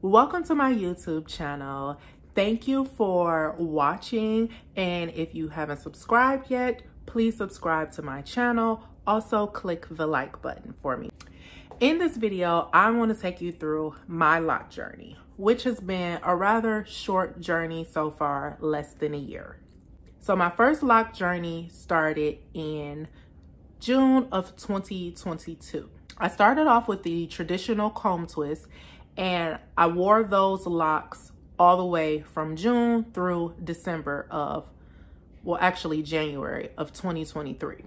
Welcome to my YouTube channel. Thank you for watching, and if you haven't subscribed yet, please subscribe to my channel. Also click the like button for me. In this video, I want to take you through my lock journey, which has been a rather short journey so far, less than a year. So my first lock journey started in June of 2022. I started off with the traditional comb twist, and I wore those locks all the way from June through December of, well, actually January of 2023.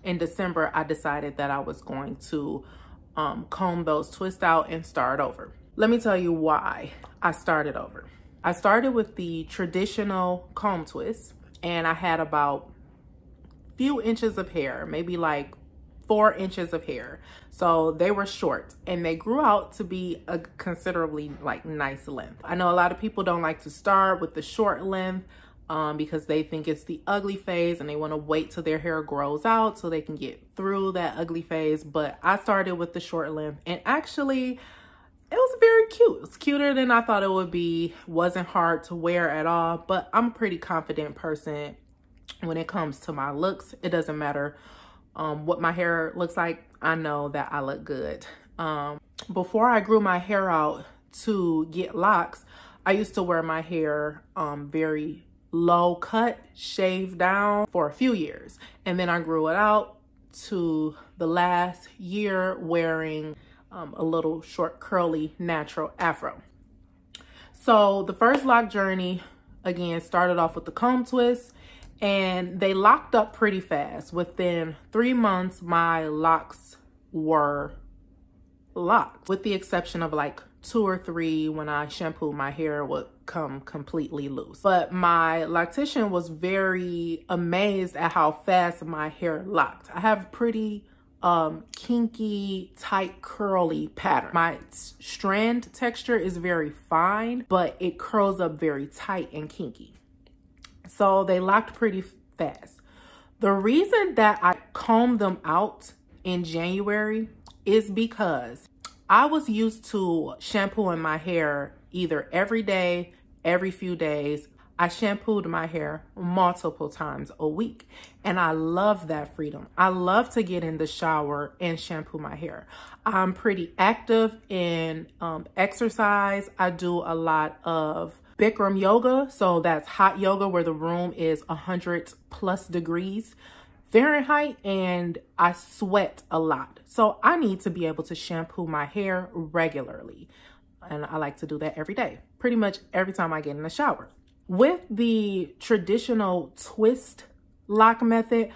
In December, I decided that I was going to comb those twists out and start over. Let me tell you why I started over. I started with the traditional comb twist, and I had about few inches of hair, maybe like 4 inches of hair. So they were short and they grew out to be a considerably nice length. I know a lot of people don't like to start with the short length because they think it's the ugly phase and they want to wait till their hair grows out so they can get through that ugly phase. But I started with the short length, and actually it was very cute. It was cuter than I thought it would be. Wasn't hard to wear at all, but I'm a pretty confident person when it comes to my looks. It doesn't matter what my hair looks like. I know that I look good. Before I grew my hair out to get locks, I used to wear my hair very low cut, shaved down for a few years. And then I grew it out to the last year wearing a little short, curly, natural afro. So the first lock journey, again, started off with the comb twist, and they locked up pretty fast. Within 3 months, my locks were locked, with the exception of like 2 or 3 when I shampooed my hair would come completely loose. But my loctician was very amazed at how fast my hair locked. I have pretty kinky, tight, curly pattern. My strand texture is very fine, but it curls up very tight and kinky. So they locked pretty fast. The reason that I combed them out in January is because I was used to shampooing my hair either every day, every few days. I shampooed my hair multiple times a week, and I love that freedom. I love to get in the shower and shampoo my hair. I'm pretty active in exercise. I do a lot of Bikram yoga, so that's hot yoga where the room is 100+ degrees Fahrenheit, and I sweat a lot. So I need to be able to shampoo my hair regularly, and I like to do that every day, pretty much every time I get in the shower. With the traditional twist lock method,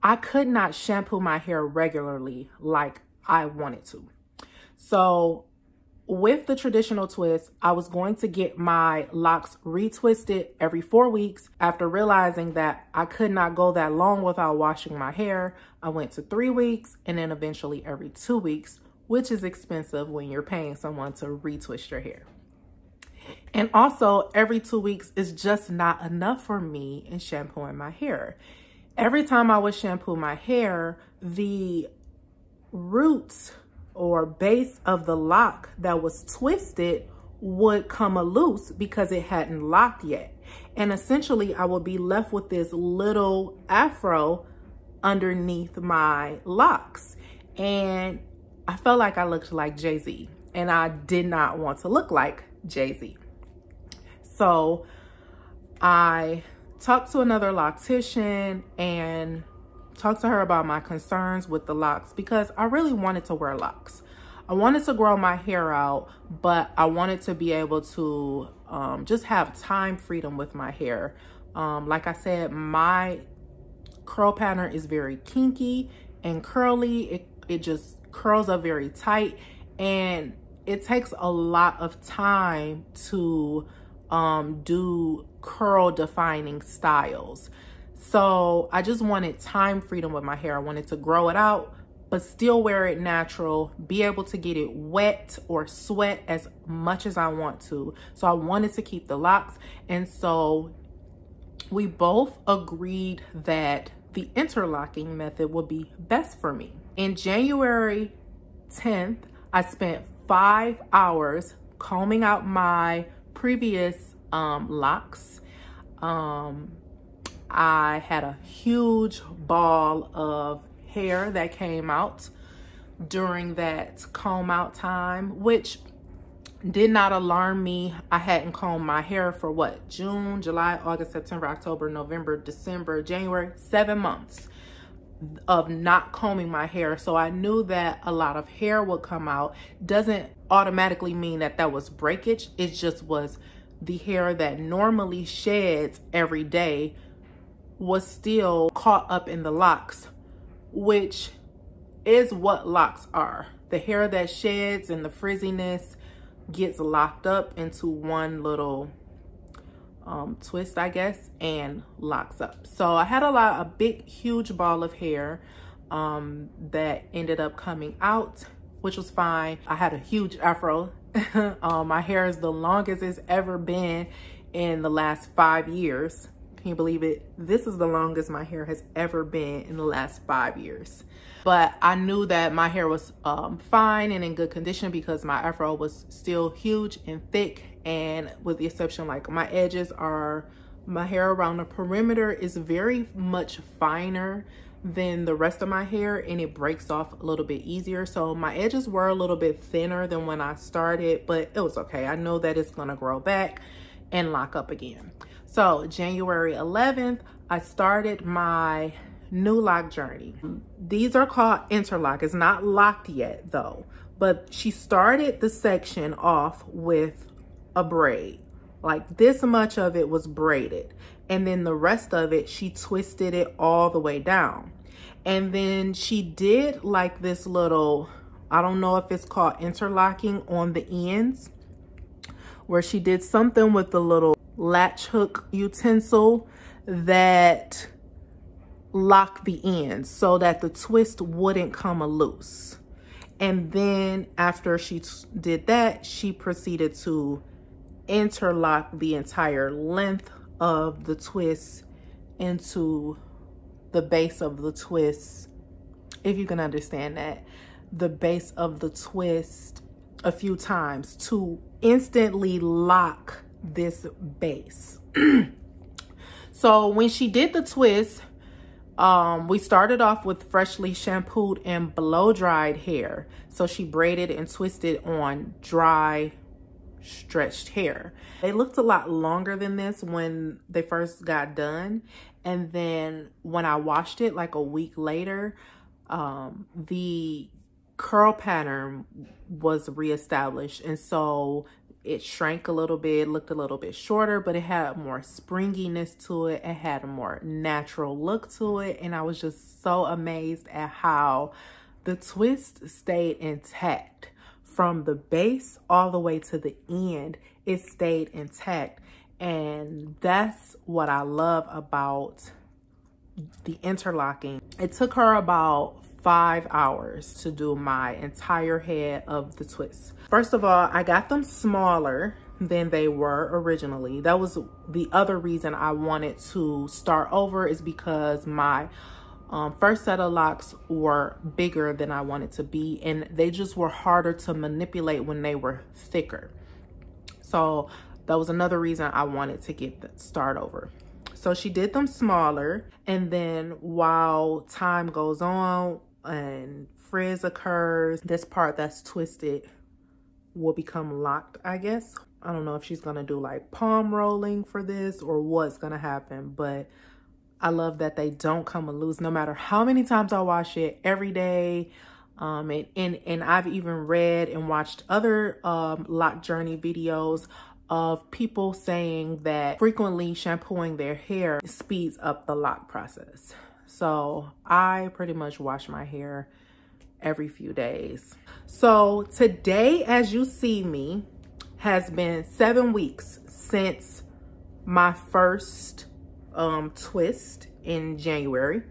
I could not shampoo my hair regularly like I wanted to. So with the traditional twist, I was going to get my locks retwisted every 4 weeks. After realizing that I could not go that long without washing my hair, I went to 3 weeks, and then eventually every 2 weeks, which is expensive when you're paying someone to retwist your hair. And also every 2 weeks is just not enough for me in shampooing my hair. Every time I would shampoo my hair, the roots or base of the lock that was twisted would come loose because it hadn't locked yet. And essentially I would be left with this little afro underneath my locks. And I felt like I looked like Jay-Z, and I did not want to look like Jay-Z. So I talked to another loctician and talked to her about my concerns with the locks, because I really wanted to wear locks. I wanted to grow my hair out, but I wanted to be able to just have time freedom with my hair. Like I said, my curl pattern is very kinky and curly. It just curls up very tight, and it takes a lot of time to do curl defining styles. So I just wanted time freedom with my hair. I wanted to grow it out, but still wear it natural, be able to get it wet or sweat as much as I want to. So I wanted to keep the locks. And so we both agreed that the interlocking method would be best for me. In January 10th, I spent 5 hours combing out my previous locks, I had a huge ball of hair that came out during that comb out time, which did not alarm me. I hadn't combed my hair for what, June, July, August, September, October, November, December, January, 7 months of not combing my hair. So I knew that a lot of hair would come out. Doesn't automatically mean that that was breakage. It just was the hair that normally sheds every day was still caught up in the locks, which is what locks are. The hair that sheds and the frizziness gets locked up into one little twist, I guess, and locks up. So I had a big, huge ball of hair that ended up coming out, which was fine. I had a huge afro. My hair is the longest it's ever been in the last 5 years. Can you believe it? This is the longest my hair has ever been in the last 5 years. But I knew that my hair was fine and in good condition because my afro was still huge and thick, and with the exception, like my edges are, my hair around the perimeter is very much finer than the rest of my hair, and it breaks off a little bit easier. So my edges were a little bit thinner than when I started, but it was okay. I know that it's gonna grow back and lock up again. So January 11th, I started my new lock journey. These are called interlock. It's not locked yet though, but she started the section off with a braid. Like this much of it was braided, and then the rest of it, she twisted it all the way down. And then she did like this little, I don't know if it's called interlocking on the ends, where she did something with the little latch hook utensil that locked the ends so that the twist wouldn't come loose. And then after she did that, she proceeded to interlock the entire length of the twist into the base of the twist, if you can understand that, the base of the twist a few times to instantly lock this base. So when she did the twist, we started off with freshly shampooed and blow dried hair. So she braided and twisted on dry, stretched hair. They looked a lot longer than this when they first got done. And then when I washed it like a week later, the curl pattern was reestablished. And so it shrank a little bit, looked a little bit shorter, but it had more springiness to it. It had a more natural look to it. And I was just so amazed at how the twist stayed intact. From the base all the way to the end, it stayed intact. And that's what I love about the interlocking. It took her about 5 hours to do my entire head of the twist. First of all, I got them smaller than they were originally. That was the other reason I wanted to start over, is because my first set of locks were bigger than I wanted to be, and they just were harder to manipulate when they were thicker. So that was another reason I wanted to start over. So she did them smaller, and then while time goes on and frizz occurs, this part that's twisted will become locked, I guess. I don't know if she's gonna do like palm rolling for this or what's gonna happen, but I love that they don't come loose no matter how many times I wash it every day. And I've even read and watched other lock journey videos of people saying that frequently shampooing their hair speeds up the lock process. So I pretty much wash my hair every few days. So today, as you see me, has been 7 weeks since my first twist in January.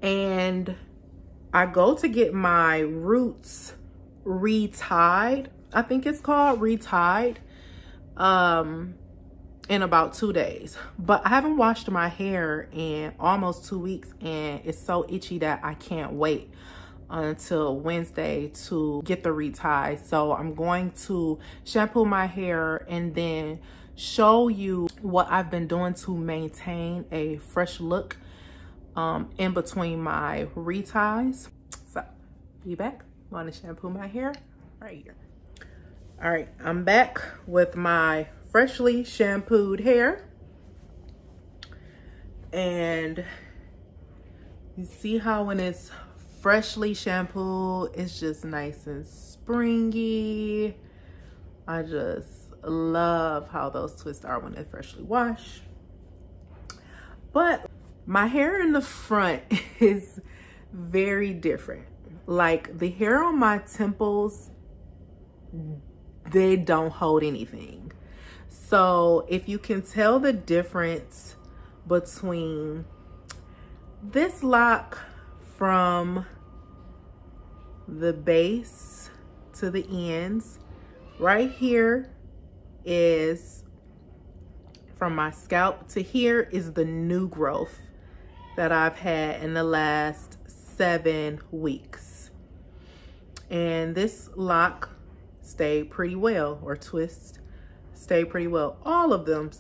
And I go to get my roots retied. I think it's called retied in about 2 days. But I haven't washed my hair in almost 2 weeks, and it's so itchy that I can't wait. until Wednesday to get the retie. So I'm going to shampoo my hair and then show you what I've been doing to maintain a fresh look in between my reties. So be back. I'm going to shampoo my hair right here. All right, I'm back with my freshly shampooed hair. And you see how when it's freshly shampooed, it's just nice and springy. I just love how those twists are when they're freshly washed. But my hair in the front is very different. Like the hair on my temples, they don't hold anything. So if you can tell the difference between this lock from the base to the ends, right here is from my scalp to here is the new growth that I've had in the last 7 weeks. And this lock stayed pretty well, or twist stayed pretty well. All of them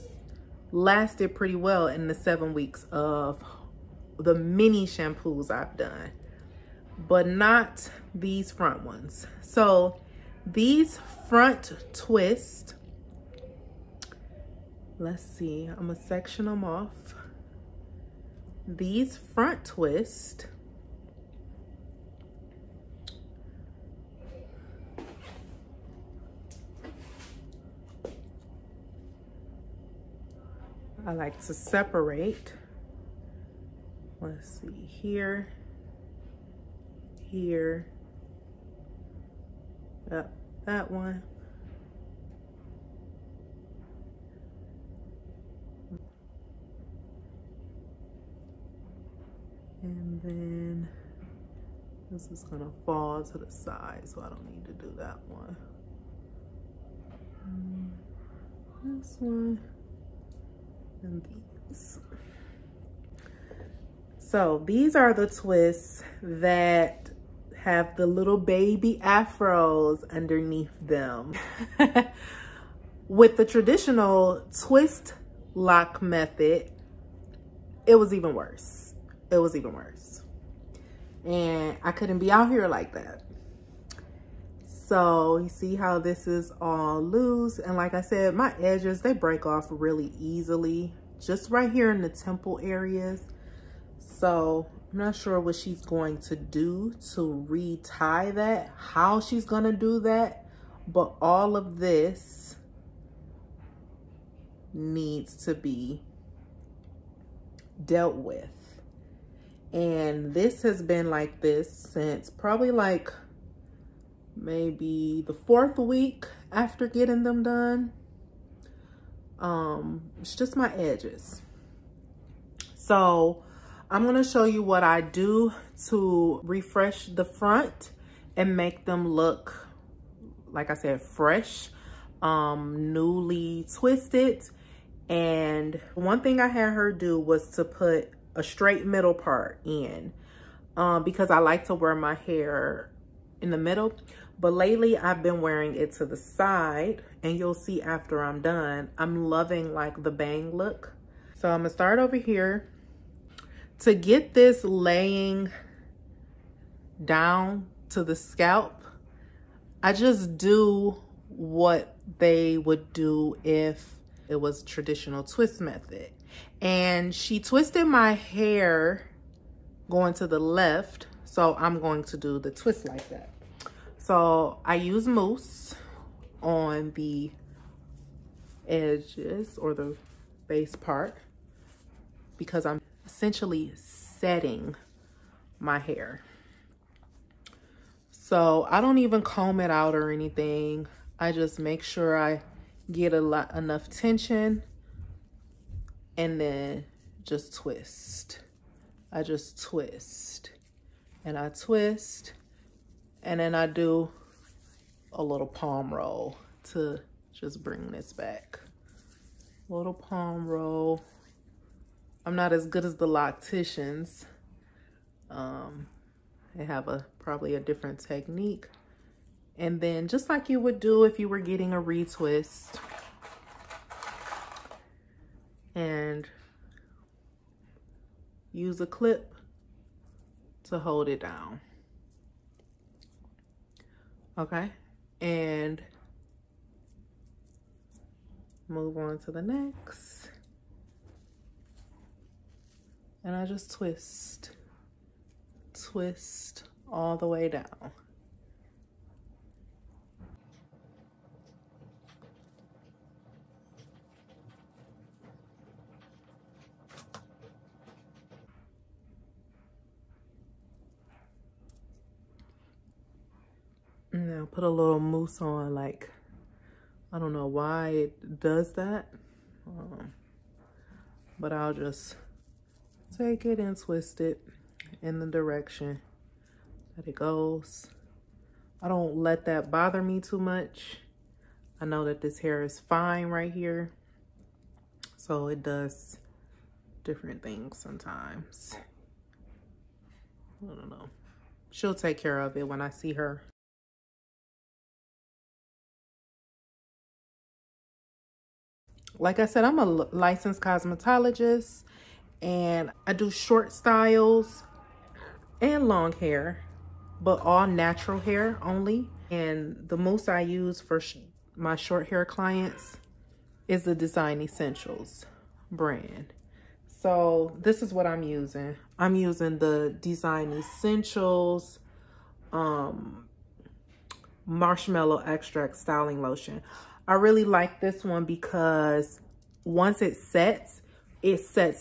lasted pretty well in the 7 weeks of the mini shampoos I've done, but not these front ones. So these front twists, let's see, I'm gonna section them off. These front twists I like to separate. Let's see, here, here, yep, that one. And then this is gonna fall to the side, so I don't need to do that one. This one and these. So these are the twists that have the little baby afros underneath them. With the traditional twist lock method, it was even worse. It was even worse. And I couldn't be out here like that. So you see how this is all loose. And like I said, my edges, they break off really easily, just right here in the temple areas. So I'm not sure what she's going to do to retie that, how she's gonna do that, but all of this needs to be dealt with. And this has been like this since probably like maybe the 4th week after getting them done. It's just my edges. So I'm gonna show you what I do to refresh the front and make them look, like I said, fresh, newly twisted. And one thing I had her do was to put a straight middle part in, because I like to wear my hair in the middle, but lately I've been wearing it to the side, and you'll see after I'm done, I'm loving like the bang look. So I'm gonna start over here. To get this laying down to the scalp, I just do what they would do if it was traditional twist method. And she twisted my hair going to the left, so I'm going to do the twist like that. So I use mousse on the edges or the base part because I'm essentially setting my hair. So I don't even comb it out or anything. I just make sure I get enough tension and then just twist. I just twist and I twist, and then I do a little palm roll to just bring this back. Little palm roll. I'm not as good as the locticians, They have probably a different technique. And then just like you would do if you were getting a retwist, and use a clip to hold it down. Okay, and move on to the next. And I just twist all the way down. Now put a little mousse on, like, I don't know why it does that, but I'll just take it and twist it in the direction that it goes. I don't let that bother me too much. I know that this hair is fine right here, so it does different things sometimes. I don't know. She'll take care of it when I see her. Like I said, I'm a licensed cosmetologist, and I do short styles and long hair, but all natural hair only. And the mousse I use for my short hair clients is the Design Essentials brand. So this is what I'm using. I'm using the Design Essentials Marshmallow Extract Styling Lotion. I really like this one because once it sets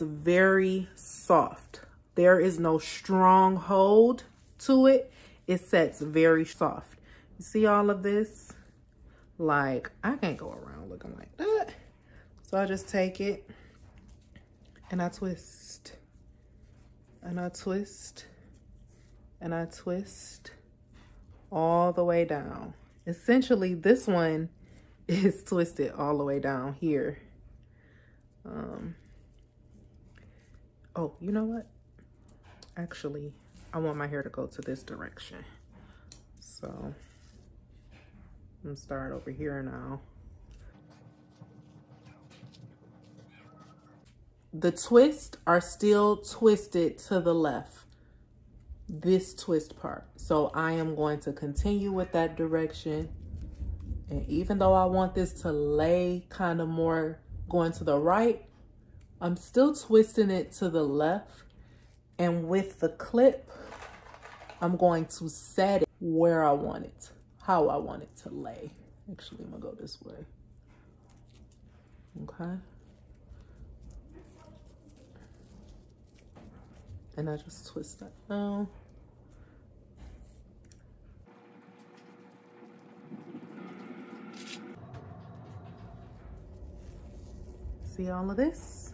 very soft. There is no strong hold to it. It sets very soft. You see all of this? Like, I can't go around looking like that. So I just take it and I twist and I twist and I twist all the way down. Essentially, this one is twisted all the way down here. Oh, you know what? Actually, I want my hair to go to this direction. So I'm gonna start over here now. The twists are still twisted to the left, this twist part. So I am going to continue with that direction. And even though I want this to lay kind of more going to the right, I'm still twisting it to the left. And with the clip, I'm going to set it where I want it, how I want it to lay. Actually, I'm gonna go this way. Okay. And I just twist that down. See all of this?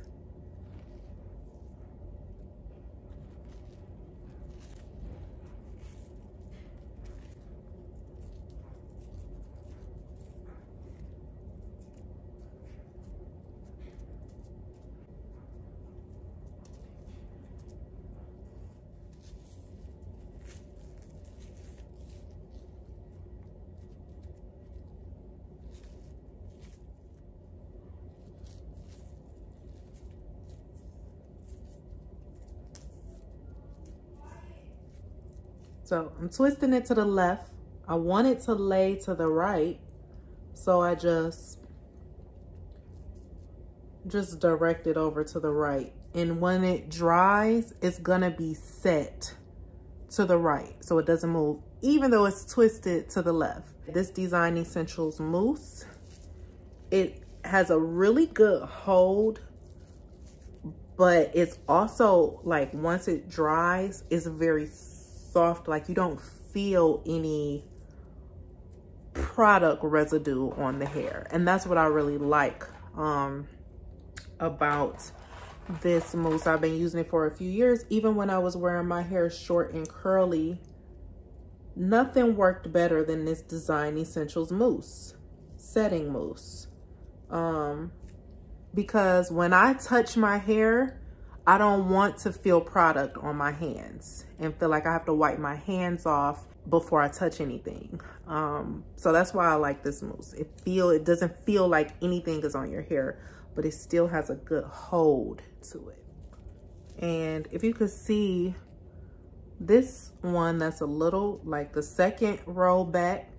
So I'm twisting it to the left. I want it to lay to the right. So I just direct it over to the right. And when it dries, it's gonna be set to the right. So it doesn't move, even though it's twisted to the left. This Design Essentials mousse, it has a really good hold, but it's also like once it dries, it's very soft. Like you don't feel any product residue on the hair. And that's what I really like about this mousse. I've been using it for a few years. Even when I was wearing my hair short and curly, nothing worked better than this Design Essentials mousse, setting mousse. Because when I touch my hair, I don't want to feel product on my hands and feel like I have to wipe my hands off before I touch anything. So that's why I like this mousse. It doesn't feel like anything is on your hair, but it still has a good hold to it. And if you could see this one, that's a little like the second row back,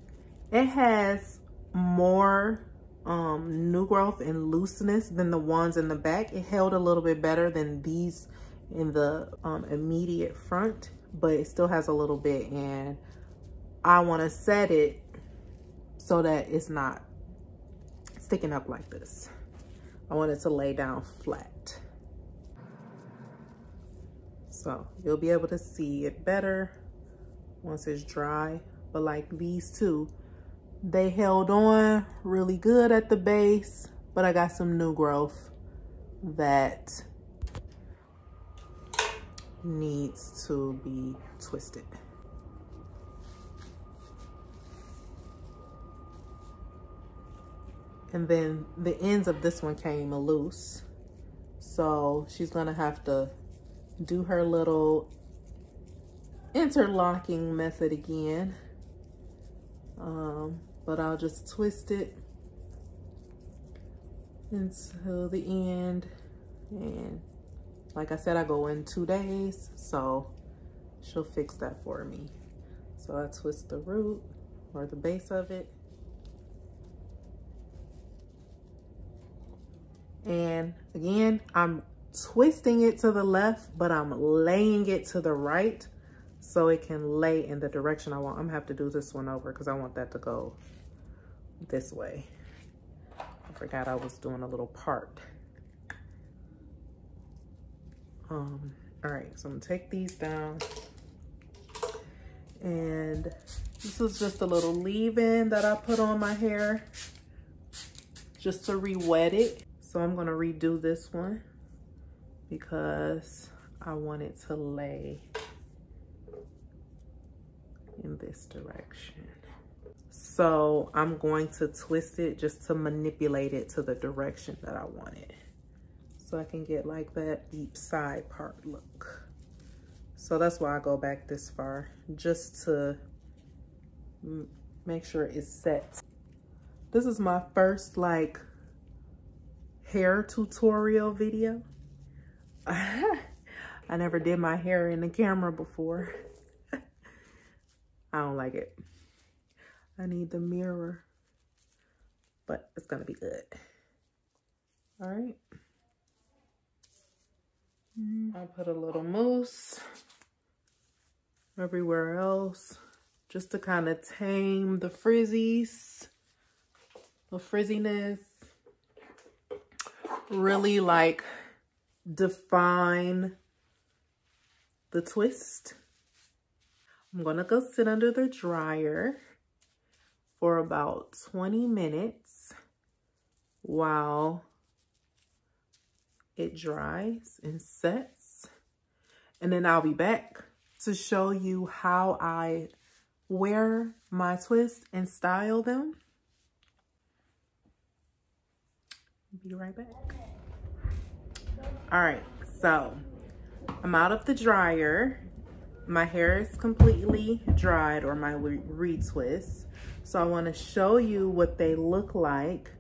it has more new growth and looseness than the ones in the back. It held a little bit better than these in the immediate front, but it still has a little bit, and I want to set it so that it's not sticking up like this. I want it to lay down flat. So you'll be able to see it better once it's dry. But like these two, they held on really good at the base, but I got some new growth that needs to be twisted. And then the ends of this one came loose, so she's gonna have to do her little interlocking method again. But I'll just twist it until the end. And like I said, I go in 2 days, so she'll fix that for me. So I twist the root or the base of it. And again, I'm twisting it to the left, but I'm laying it to the right so it can lay in the direction I want. I'm gonna have to do this one over because I want that to go this way. I forgot I was doing a little part. All right, so I'm gonna take these down. And this is just a little leave-in that I put on my hair just to re-wet it. So I'm gonna redo this one because I want it to lay in this direction. So I'm going to twist it just to manipulate it to the direction that I want it, so I can get like that deep side part look. So that's why I go back this far, just to make sure it's set. This is my first like hair tutorial video. I never did my hair in the camera before. I don't like it. I need the mirror, but it's gonna be good. All right. I put a little mousse everywhere else just to kind of tame the frizzies, the frizziness. Really like define the twist. I'm gonna go sit under the dryer for about 20 minutes while it dries and sets. And then I'll be back to show you how I wear my twists and style them. Be right back. All right, so I'm out of the dryer. My hair is completely dried, or my retwist. So I want to show you what they look like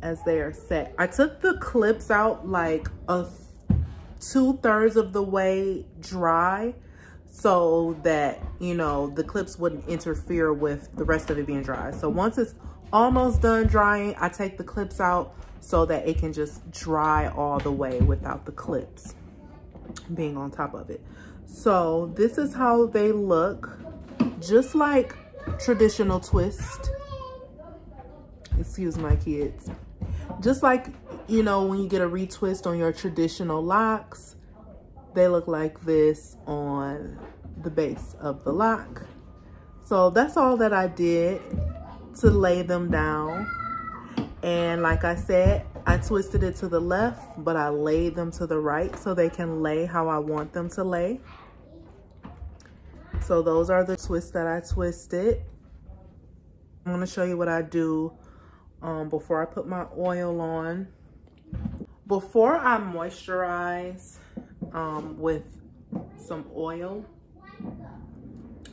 as they are set. I took the clips out like 2/3 of the way dry so that, you know, the clips wouldn't interfere with the rest of it being dry. So once it's almost done drying, I take the clips out so that it can just dry all the way without the clips being on top of it. So this is how they look, just like traditional twist. Excuse my kids. Just like, you know, when you get a retwist on your traditional locks, they look like this on the base of the lock. So that's all that I did to lay them down. And like I said, I twisted it to the left, but I laid them to the right so they can lay how I want them to lay. So those are the twists that I twisted. I'm gonna show you what I do before I put my oil on. Before I moisturize with some oil,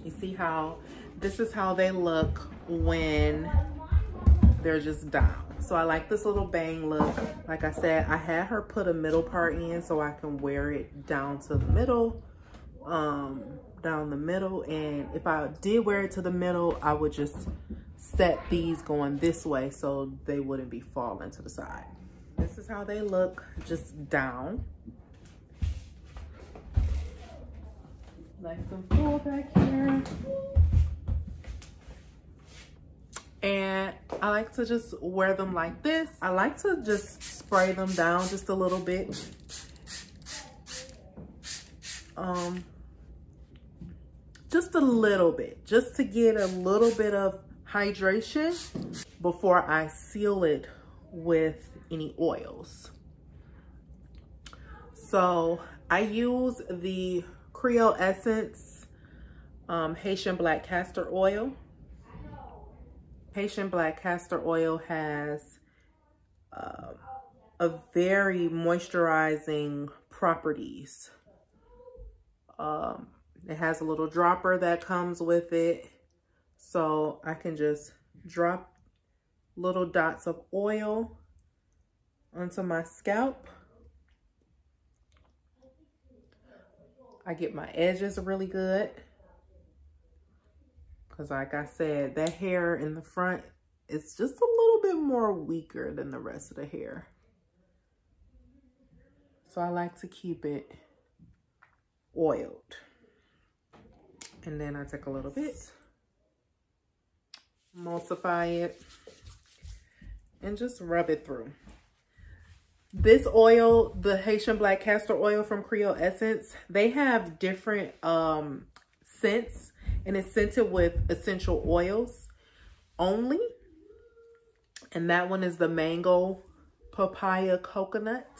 you see how this is how they look when they're just down. So I like this little bang look. Like I said, I had her put a middle part in so I can wear it down to the middle, down the middle. And if I did wear it to the middle, I would just set these going this way so they wouldn't be falling to the side. This is how they look just down. Nice and full back here. And I like to just wear them like this. I like to just spray them down just a little bit. Just a little bit, just to get a little bit of hydration before I seal it with any oils. So I use the Creole Essence Haitian Black Castor Oil. Haitian Black Castor Oil has a very moisturizing properties. It has a little dropper that comes with it, so I can just drop little dots of oil onto my scalp. I get my edges really good because, like I said, that hair in the front is just a little bit more weaker than the rest of the hair. So I like to keep it oiled. And then I take a little bit, emulsify it, and just rub it through. This oil, the Haitian Black Castor Oil from Creole Essence, they have different scents, and it's scented with essential oils only. And that one is the mango papaya coconut.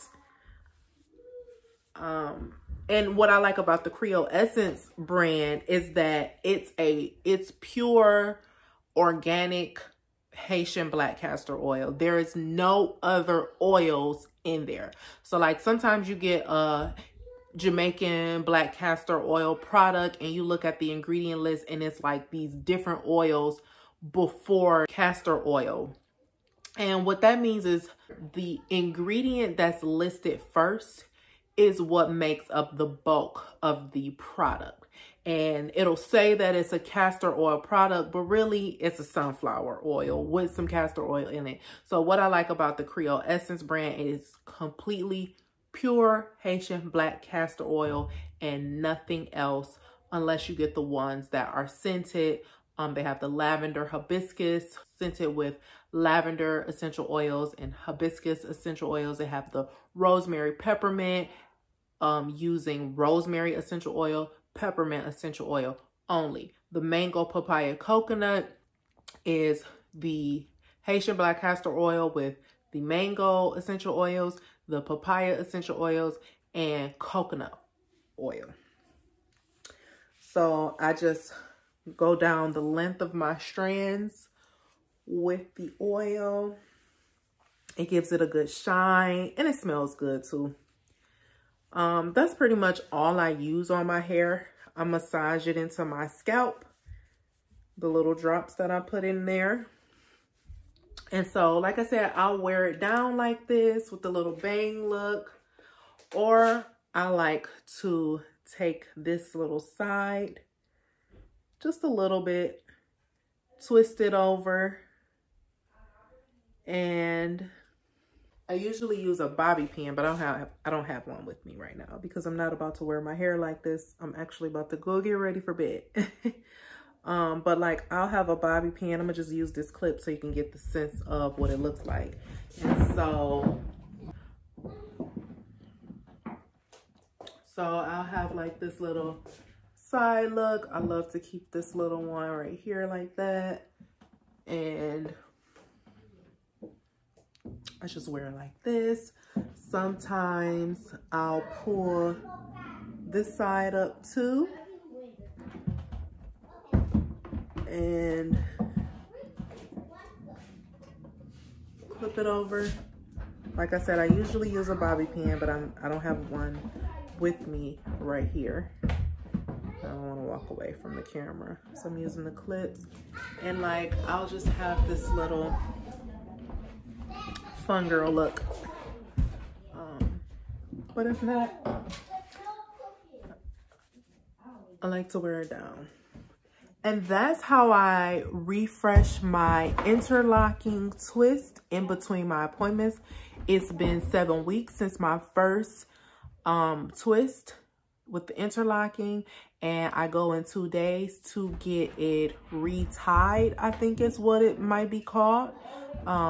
And what I like about the Creole Essence brand is that it's pure organic Haitian Black Castor Oil. There is no other oils in there. So like sometimes you get a Jamaican Black Castor Oil product and you look at the ingredient list and it's like these different oils before castor oil. And what that means is the ingredient that's listed first is what makes up the bulk of the product. And it'll say that it's a castor oil product, but really it's a sunflower oil with some castor oil in it. So what I like about the Creole Essence brand is completely pure Haitian Black Castor Oil and nothing else, unless you get the ones that are scented. They have the lavender hibiscus scented with lavender essential oils and hibiscus essential oils. They have the rosemary peppermint using rosemary essential oil, peppermint essential oil only. The mango papaya coconut is the Haitian Black Castor Oil with the mango essential oils, the papaya essential oils, and coconut oil. So I just go down the length of my strands with the oil. It gives it a good shine and it smells good too. That's pretty much all I use on my hair. I massage it into my scalp, the little drops that I put in there. And so, like I said, I'll wear it down like this with the little bang look, or I like to take this little side, just a little bit, twist it over, and I usually use a bobby pin, but I don't have one with me right now because I'm not about to wear my hair like this. I'm actually about to go get ready for bed. But like I'll have a bobby pin. I'm gonna just use this clip so you can get the sense of what it looks like. And so I'll have like this little side look. I love to keep this little one right here like that. And I just wear it like this. Sometimes I'll pull this side up too. And clip it over Like I said, I usually use a bobby pin, but I don't have one with me right here. I don't want to walk away from the camera, so I'm using the clips. And like, I'll just have this little fun girl look. But if not, I like to wear it down. And that's how I refresh my interlocking twist in between my appointments. It's been 7 weeks since my first twist with the interlocking, and I go in 2 days to get it retied, I think is what it might be called,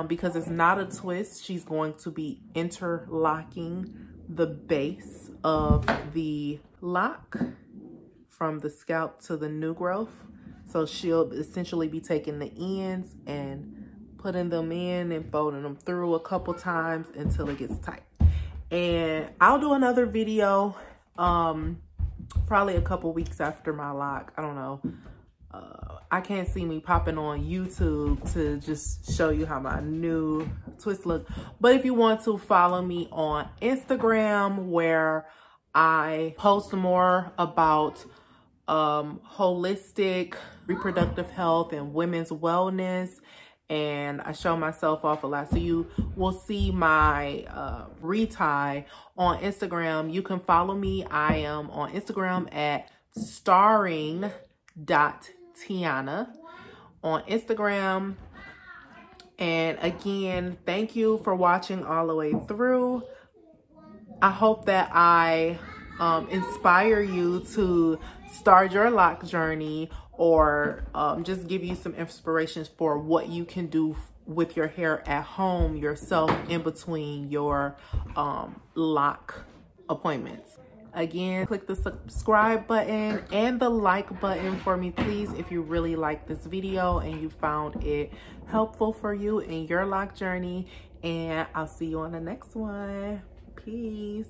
because it's not a twist. She's going to be interlocking the base of the lock from the scalp to the new growth. So she'll essentially be taking the ends and putting them in and folding them through a couple times until it gets tight. And I'll do another video probably a couple weeks after my lock. I don't know. I can't see me popping on YouTube to just show you how my new twist looks. But if you want to, follow me on Instagram, where I post more about holistic reproductive health and women's wellness. And I show myself off a lot. So you will see my retie on Instagram. You can follow me. I am on Instagram at starring.tiana on Instagram. And again, thank you for watching all the way through. I hope that I inspire you to start your lock journey, or just give you some inspirations for what you can do with your hair at home yourself in between your lock appointments. Again, click the subscribe button and the like button for me, please, if you really like this video and you found it helpful for you in your lock journey. And I'll see you on the next one. Peace.